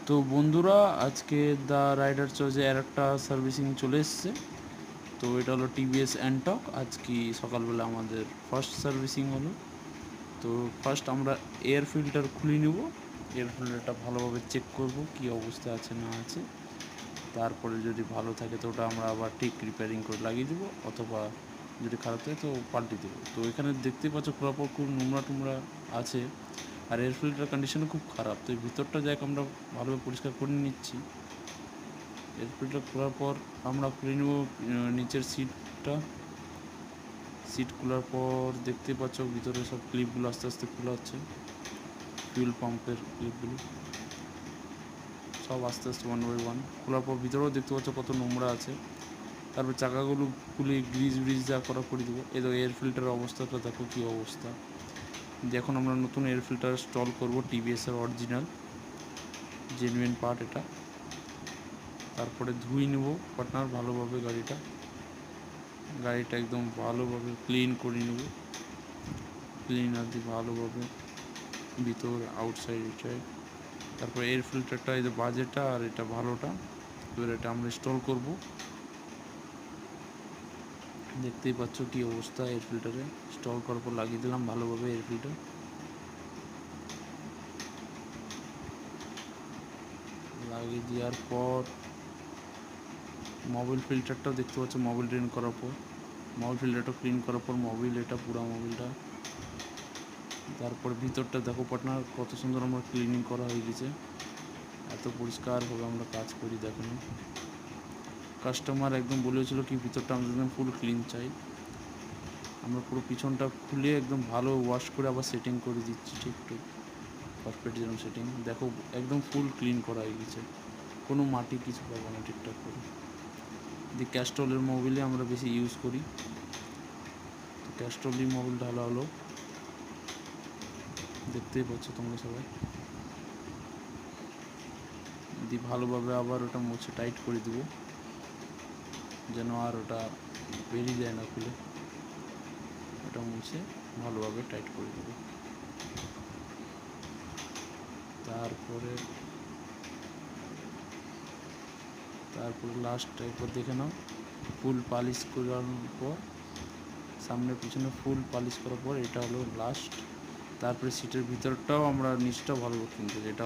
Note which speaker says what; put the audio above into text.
Speaker 1: তো বন্ধুরা, আজকে দ্য রাইডার চয়েসে আর একটা সার্ভিসিং চলে এসছে। তো এটা হলো টিভিএস অ্যান্টক। আজকে সকালবেলা আমাদের ফার্স্ট সার্ভিসিং হলো। তো ফার্স্ট আমরা এয়ার ফিল্টার খুলে নেব। এয়ার ফিল্টারটা ভালোভাবে চেক করব কী অবস্থা আছে না আছে। তারপরে যদি ভালো থাকে তো ওটা আমরা আবার ঠিক রিপেয়ারিং করে লাগিয়ে দেবো, অথবা যদি খারাপ থাকে তো পাল্টে দেবো। তো এখানে দেখতেই পাচ্ছ খোলাপর খুব নোংরা টোংরা আছে, আর এয়ার ফিল্টার কন্ডিশনও খুব খারাপ। তো এই ভিতরটা যাক আমরা ভালোভাবে পরিষ্কার করে নিচ্ছি। এয়ার ফিল্টার খোলার পর আমরা খুলে নেব নিচের সিট খোলার পর দেখতে পাচ্ছ ভিতরে সব ক্লিপগুলো আস্তে আস্তে খোলা হচ্ছে। ফিউল পাম্পের ক্লিপগুলো সব আস্তে আস্তে 1 বাই 1 খোলার পর ভিতরেও দেখতে পাচ্ছ কত নোংরা আছে। তারপর চাকাগুলো খুলে গ্রিজ যা করা করে দেবো। এই তো এয়ার ফিল্টারের অবস্থাটা দেখো কী অবস্থা। এখন আমরা নতুন এয়ার ফিল্টার ইনস্টল করবো, টিভিএসের অরিজিনাল জেনুইন পার্ট এটা। তারপরে ধুয়ে নেব পার্টনার ভালোভাবে গাড়িটা একদম ভালোভাবে ক্লিন করে নেব। ক্লিনার দিয়ে ভালোভাবে ভিতর আউটসাইড এটাই। তারপরে এয়ার ফিল্টারটা এই যে বাজেটা আর এটা ভালোটা, এবার এটা আমরা ইনস্টল করব। দেখতেই পাচ্ছ কি অবস্থা এয়ার ফিল্টারে। ইনস্টল করার পর লাগিয়ে দিলাম ভালোভাবে এয়ার ফিল্টার। লাগিয়ে দেওয়ার পর মোবিল ফিল্টারটাও দেখতে পাচ্ছ, মোবিল ড্রেন করার পর মোবিল ফিল্টারটা ক্লিন করার পর এটা পুরো মোবিলটা। তারপর ভিতরটা দেখো পার্টনার কত সুন্দর আমরা ক্লিনিং করা হয়ে গেছে। এত পরিষ্কারভাবে আমরা কাজ করি দেখুন। কাস্টমার একদম বলেছিল কি ভিতরটা আমরা একদম ফুল ক্লিন চাই। আমরা পুরো পিছনটা খুলে একদম ভালো ওয়াশ করে আবার সেটিং করে দিচ্ছি ঠিকঠাক পারফেক্ট যেরকম সেটিং। দেখো একদম ফুল ক্লিন করা হয়ে গেছে, কোনো মাটি কিছু পাবো না ঠিকঠাক করে। দিয়ে ক্যাস্ট্রলের মোবিলে আমরা বেশি ইউজ করি, তো ক্যাস্ট্রলই মোবিল ঢালা হলো, দেখতেই পাচ্ছ তোমরা সবাই। দিয়ে ভালোভাবে আবার ওটা মুছে টাইট করে দেবো, যেন আর ওটা বেরিয়ে যায় না খুলে। ওটা মুছে ভালোভাবে টাইট করে দেবো। তারপরে লাস্ট একবার দেখে নাও, ফুল পালিশ করার পর সামনে পিছনে ফুল পালিশ করার পর এটা হলো লাস্ট। তারপরে সিটের ভিতরটাও আমরা নিচটাও ভালো কিনতে, যেটা